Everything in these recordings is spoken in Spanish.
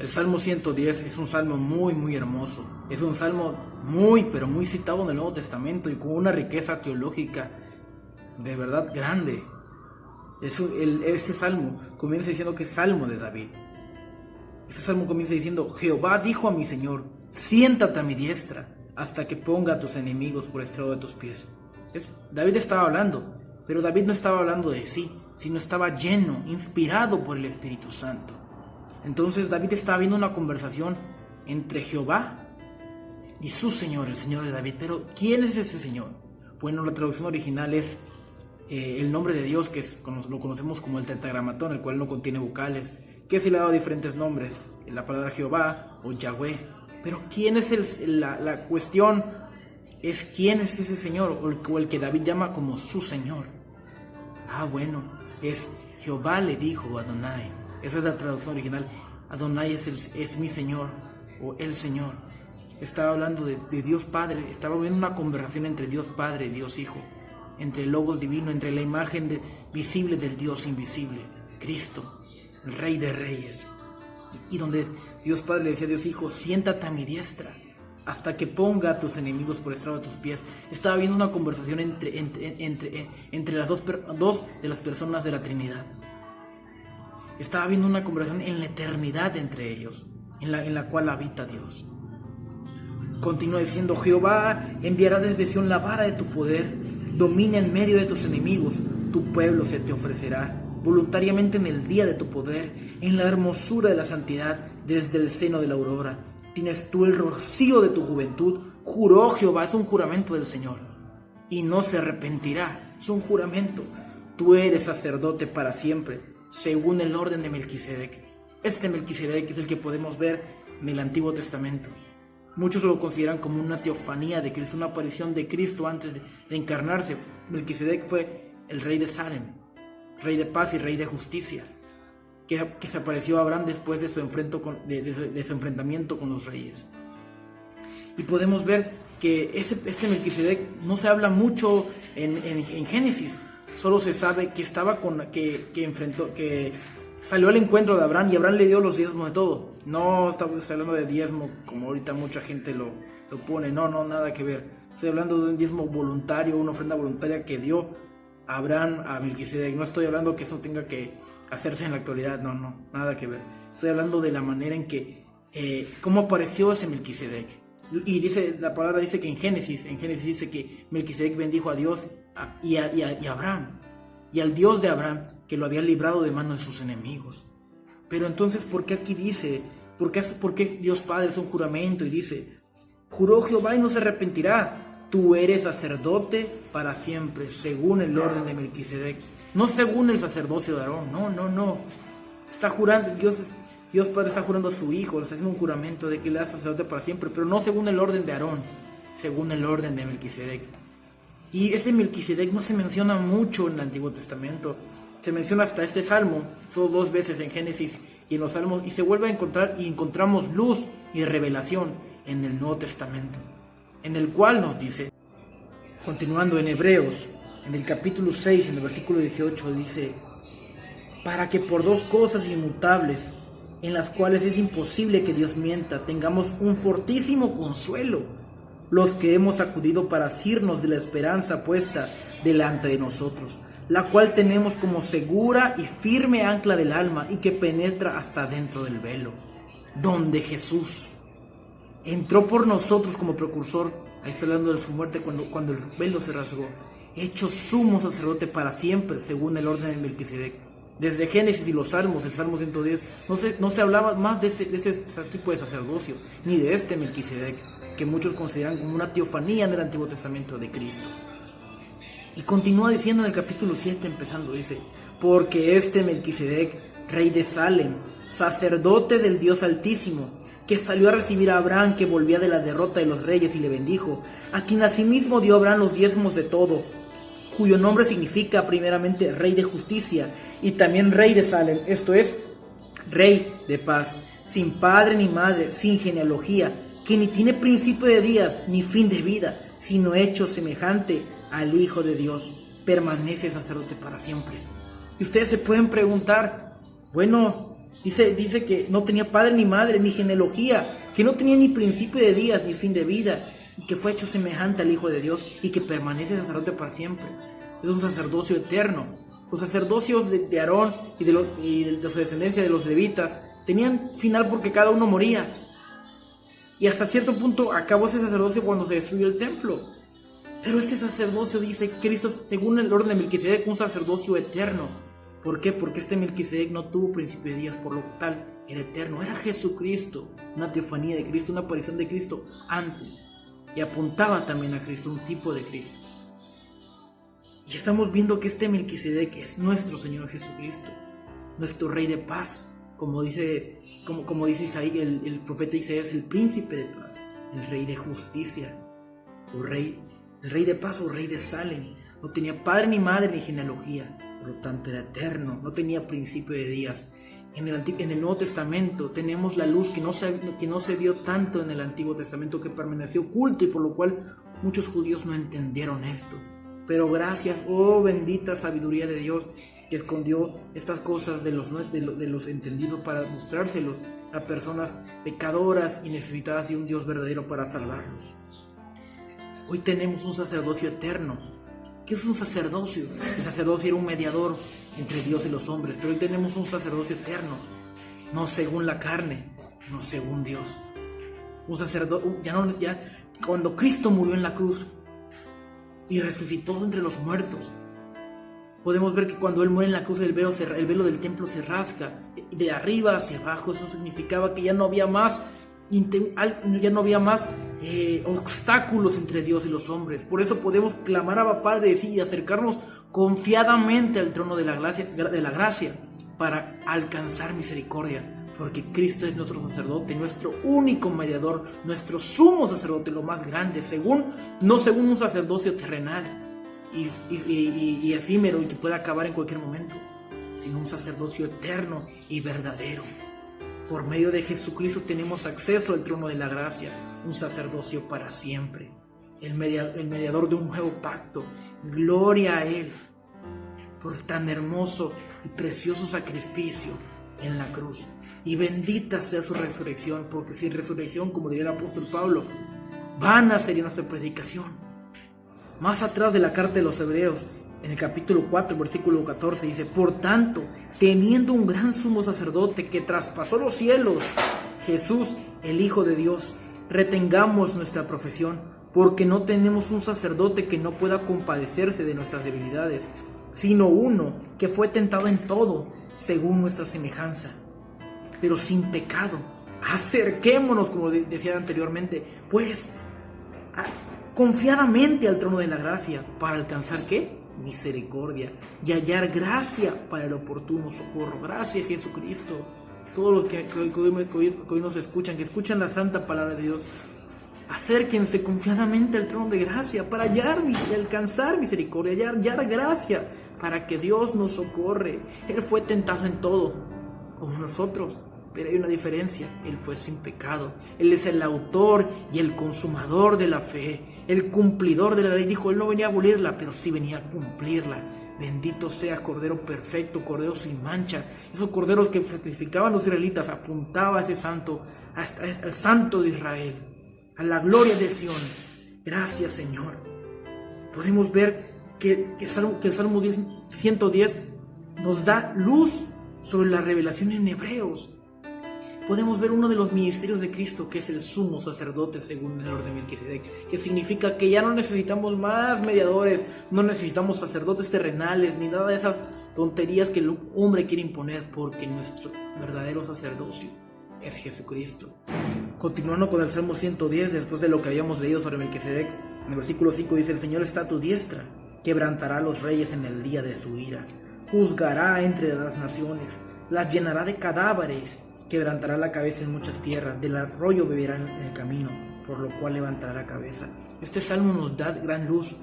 El Salmo 110 es un salmo muy hermoso. Es un salmo muy, pero muy citado en el Nuevo Testamento y con una riqueza teológica de verdad grande. Este salmo comienza diciendo que es salmo de David. Este salmo comienza diciendo: Jehová dijo a mi Señor, siéntate a mi diestra hasta que ponga a tus enemigos por estrado de tus pies. David estaba hablando, pero David no estaba hablando de sí, sino estaba lleno, inspirado por el Espíritu Santo. Entonces David estaba viendo una conversación entre Jehová y su Señor, el Señor de David. Pero ¿quién es ese Señor? Bueno, la traducción original es el nombre de Dios, que lo conocemos como el tetragramatón, el cual no contiene vocales, que se le ha dado diferentes nombres, la palabra Jehová o Yahweh. Pero ¿quién es la cuestión? Es quién es ese Señor, o el que David llama como su Señor. Bueno, es Jehová le dijo a Adonai. Esa es la traducción original. Adonai es mi Señor, o el Señor. Estaba hablando de Dios Padre. Estaba viendo una conversación entre Dios Padre y Dios Hijo, entre el Logos divino, entre la imagen visible del Dios invisible, Cristo, el Rey de Reyes. Y donde Dios Padre le decía a Dios Hijo: siéntate a mi diestra hasta que ponga a tus enemigos por estrado de tus pies. Estaba viendo una conversación entre las dos de las personas de la Trinidad. Estaba viendo una conversación en la eternidad entre ellos, en la cual habita Dios. Continúa diciendo: Jehová enviará desde Sión la vara de tu poder, domina en medio de tus enemigos, tu pueblo se te ofrecerá voluntariamente en el día de tu poder, en la hermosura de la santidad, desde el seno de la aurora. Tienes tú el rocío de tu juventud, juró Jehová. Es un juramento del Señor, y no se arrepentirá. Es un juramento. Tú eres sacerdote para siempre, según el orden de Melquisedec. Este Melquisedec es el que podemos ver en el Antiguo Testamento. Muchos lo consideran como una teofanía de Cristo, una aparición de Cristo antes de encarnarse. Melquisedec fue el rey de Salem, rey de paz y rey de justicia, que se apareció a Abraham después de su enfrentamiento con los reyes. Y podemos ver que este Melquisedec no se habla mucho en Génesis. Solo se sabe que que salió al encuentro de Abraham, y Abraham le dio los diezmos de todo. No estamos hablando de diezmo como ahorita mucha gente lo pone. No, nada que ver. Estoy hablando de un diezmo voluntario, una ofrenda voluntaria que dio Abraham a Melquisedec. No estoy hablando que eso tenga que hacerse en la actualidad. No, nada que ver. Estoy hablando de la manera en que cómo apareció ese Melquisedec. Y la palabra dice que en Génesis dice que Melquisedec bendijo a Dios y a Abraham, y al Dios de Abraham, que lo había librado de manos de sus enemigos. Pero entonces, ¿por qué aquí dice? ¿Por qué Dios Padre es un juramento y dice: juró Jehová y no se arrepentirá? Tú eres sacerdote para siempre, según el orden de Melquisedec. No según el sacerdocio de Aarón. No. Está jurando, Dios Padre está jurando a su Hijo, le está haciendo un juramento de que le da sacerdote para siempre, pero no según el orden de Aarón, según el orden de Melquisedec. Y ese Melquisedec no se menciona mucho en el Antiguo Testamento. Se menciona hasta este salmo, solo 2 veces en Génesis y en los Salmos, y se vuelve a encontrar, y encontramos luz y revelación en el Nuevo Testamento, en el cual nos dice, continuando en Hebreos, en el capítulo 6, en el versículo 18, dice: para que por 2 cosas inmutables, en las cuales es imposible que Dios mienta, tengamos un fortísimo consuelo, los que hemos acudido para asirnos de la esperanza puesta delante de nosotros, la cual tenemos como segura y firme ancla del alma, y que penetra hasta dentro del velo, donde Jesús entró por nosotros como precursor. Ahí está hablando de su muerte, cuando el velo se rasgó, hecho sumo sacerdote para siempre, según el orden de Melquisedec. Desde Génesis y los Salmos, el Salmo 110, no se hablaba más de ese tipo de sacerdocio, ni de este Melquisedec, que muchos consideran como una teofanía en el Antiguo Testamento de Cristo. Y continúa diciendo en el capítulo 7, empezando, dice: porque este Melquisedec, rey de Salem, sacerdote del Dios Altísimo, que salió a recibir a Abraham, que volvía de la derrota de los reyes, y le bendijo, a quien asimismo dio Abraham los diezmos de todo, cuyo nombre significa primeramente Rey de Justicia, y también Rey de Salem, esto es, Rey de Paz, sin padre ni madre, sin genealogía, que ni tiene principio de días ni fin de vida, sino hecho semejante al Hijo de Dios, permanece sacerdote para siempre. Y ustedes se pueden preguntar: bueno, Dice que no tenía padre ni madre, ni genealogía, que no tenía ni principio de días, ni fin de vida, y que fue hecho semejante al Hijo de Dios y que permanece sacerdote para siempre. Es un sacerdocio eterno. Los sacerdocios de Aarón y de su descendencia, de los levitas, tenían final porque cada uno moría. Y hasta cierto punto acabó ese sacerdocio cuando se destruyó el templo. Pero este sacerdocio, dice Cristo, según el orden de Melquisedec, un sacerdocio eterno. ¿Por qué? Porque este Melquisedec no tuvo principio de días, por lo tal era eterno. Era Jesucristo, una teofanía de Cristo, una aparición de Cristo antes. Y apuntaba también a Cristo, un tipo de Cristo. Y estamos viendo que este Melquisedec es nuestro Señor Jesucristo, nuestro Rey de paz, como dice Isaías, el profeta Isaías, el príncipe de paz, el Rey de justicia, el Rey de paz o Rey de Salem. No tenía padre ni madre ni genealogía, por lo tanto era eterno, no tenía principio de días. En el Nuevo Testamento tenemos la luz que no se vio tanto en el Antiguo Testamento, que permaneció oculto y por lo cual muchos judíos no entendieron esto. Pero gracias, oh bendita sabiduría de Dios, que escondió estas cosas de los entendidos para mostrárselos a personas pecadoras y necesitadas de un Dios verdadero para salvarlos. Hoy tenemos un sacerdocio eterno. ¿Qué es un sacerdocio? El sacerdocio era un mediador entre Dios y los hombres, pero hoy tenemos un sacerdocio eterno, no según la carne, no según Dios. Un sacerdocio, cuando Cristo murió en la cruz y resucitó entre los muertos, podemos ver que cuando Él muere en la cruz el velo del templo se rasga de arriba hacia abajo. Eso significaba que ya no había más obstáculos entre Dios y los hombres. Por eso podemos clamar a Abba Padre y acercarnos confiadamente al trono de la gracia para alcanzar misericordia. Porque Cristo es nuestro sacerdote, nuestro único mediador, nuestro sumo sacerdote, lo más grande, no según un sacerdocio terrenal y efímero y que pueda acabar en cualquier momento, sino un sacerdocio eterno y verdadero. Por medio de Jesucristo tenemos acceso al trono de la gracia, un sacerdocio para siempre, el mediador de un nuevo pacto. Gloria a Él por tan hermoso y precioso sacrificio en la cruz. Y bendita sea su resurrección, porque sin resurrección, como diría el apóstol Pablo, vana sería nuestra predicación. Más atrás de la carta de los Hebreos, en el capítulo 4, versículo 14, dice: por tanto, teniendo un gran sumo sacerdote que traspasó los cielos, Jesús, el Hijo de Dios, retengamos nuestra profesión, porque no tenemos un sacerdote que no pueda compadecerse de nuestras debilidades, sino uno que fue tentado en todo, según nuestra semejanza, pero sin pecado. Acerquémonos, como decía anteriormente, pues confiadamente al trono de la gracia, para alcanzar ¿qué? Misericordia y hallar gracia para el oportuno socorro. Gracias, Jesucristo. Todos los que hoy nos escuchan, que escuchan la santa palabra de Dios, acérquense confiadamente al trono de gracia para hallar y alcanzar misericordia, hallar gracia, para que Dios nos socorre. Él fue tentado en todo, como nosotros, pero hay una diferencia: Él fue sin pecado. Él es el autor y el consumador de la fe, el cumplidor de la ley. Dijo, Él no venía a abolirla, pero sí venía a cumplirla. Bendito sea Cordero perfecto, Cordero sin mancha. Esos corderos que sacrificaban los israelitas apuntaba a ese santo, al santo de Israel, a la gloria de Sión. Gracias, Señor. Podemos ver que el Salmo 110 nos da luz sobre la revelación en Hebreos. Podemos ver uno de los ministerios de Cristo, que es el sumo sacerdote según el orden de Melquisedec, que significa que ya no necesitamos más mediadores, no necesitamos sacerdotes terrenales, ni nada de esas tonterías que el hombre quiere imponer, porque nuestro verdadero sacerdocio es Jesucristo. Continuando con el Salmo 110, después de lo que habíamos leído sobre Melquisedec, en el versículo 5 dice: el Señor está a tu diestra, quebrantará a los reyes en el día de su ira, juzgará entre las naciones, las llenará de cadáveres, quebrantará la cabeza en muchas tierras, del arroyo beberán en el camino, por lo cual levantará la cabeza. Este salmo nos da gran luz.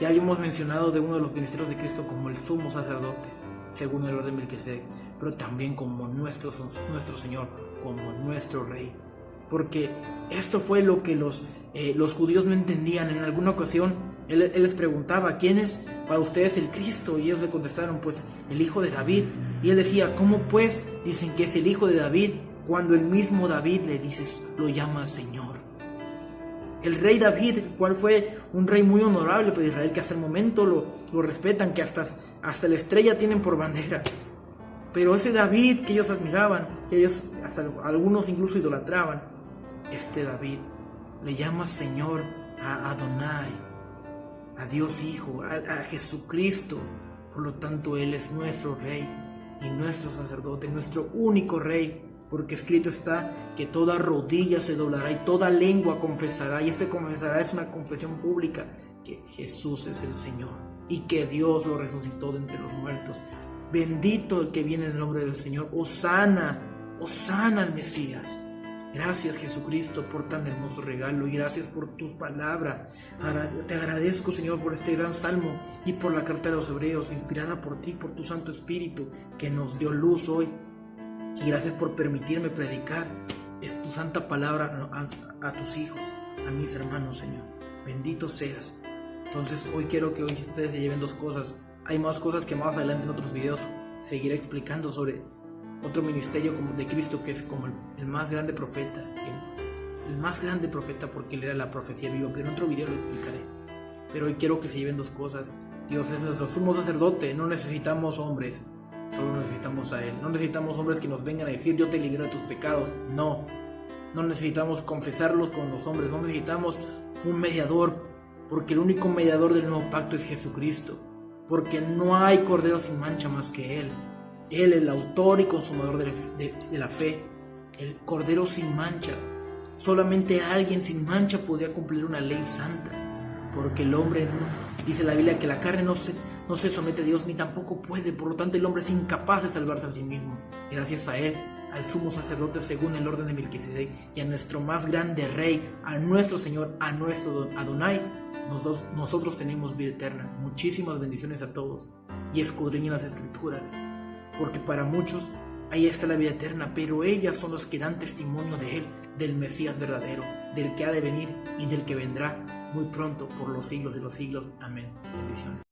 Ya habíamos mencionado de uno de los ministerios de Cristo como el sumo sacerdote, según el orden de Melquisedec, pero también como nuestro Señor, como nuestro Rey. Porque esto fue lo que los judíos no entendían. En alguna ocasión él les preguntaba: ¿quién es para ustedes el Cristo? Y ellos le contestaron: pues el Hijo de David. Y él decía, ¿cómo pues dicen que es el hijo de David cuando el mismo David le dices, lo llama Señor? El rey David, el cual fue un rey muy honorable para Israel, que hasta el momento lo respetan, que hasta la estrella tienen por bandera. Pero ese David que ellos admiraban, que ellos hasta algunos incluso idolatraban, este David le llama Señor a Adonai, a Dios Hijo, a Jesucristo. Por lo tanto, Él es nuestro rey y nuestro sacerdote, nuestro único rey. Porque escrito está que toda rodilla se doblará y toda lengua confesará. Y este confesará es una confesión pública que Jesús es el Señor y que Dios lo resucitó de entre los muertos. Bendito el que viene en el nombre del Señor. Hosana, hosana al Mesías. Gracias, Jesucristo, por tan hermoso regalo y gracias por tus palabras. Te agradezco, Señor, por este gran salmo y por la carta de los Hebreos, inspirada por ti, por tu Santo Espíritu, que nos dio luz hoy. Y gracias por permitirme predicar tu santa palabra a tus hijos, a mis hermanos, Señor. Bendito seas. Entonces hoy quiero que hoy ustedes se lleven dos cosas. Hay más cosas que más adelante en otros videos seguiré explicando sobre otro ministerio como de Cristo, que es como el más grande profeta. El más grande profeta, porque él era la profecía viva, pero en otro video lo explicaré. Pero hoy quiero que se lleven dos cosas. Dios es nuestro sumo sacerdote. No necesitamos hombres, solo necesitamos a Él. No necesitamos hombres que nos vengan a decir, yo te libero de tus pecados. No necesitamos confesarlos con los hombres. No necesitamos un mediador, porque el único mediador del nuevo pacto es Jesucristo. Porque no hay cordero sin mancha más que Él. Él, el autor y consumador de la fe, el cordero sin mancha. Solamente alguien sin mancha podría cumplir una ley santa, porque el hombre, dice la Biblia, que la carne no se somete a Dios ni tampoco puede. Por lo tanto, el hombre es incapaz de salvarse a sí mismo. Gracias a Él, al sumo sacerdote según el orden de Melquisedec, y a nuestro más grande rey, a nuestro Señor, a nuestro Adonai, nosotros tenemos vida eterna. Muchísimas bendiciones a todos, y escudriñen las Escrituras, porque para muchos ahí está la vida eterna, pero ellas son las que dan testimonio de Él, del Mesías verdadero, del que ha de venir y del que vendrá muy pronto por los siglos de los siglos. Amén. Bendiciones.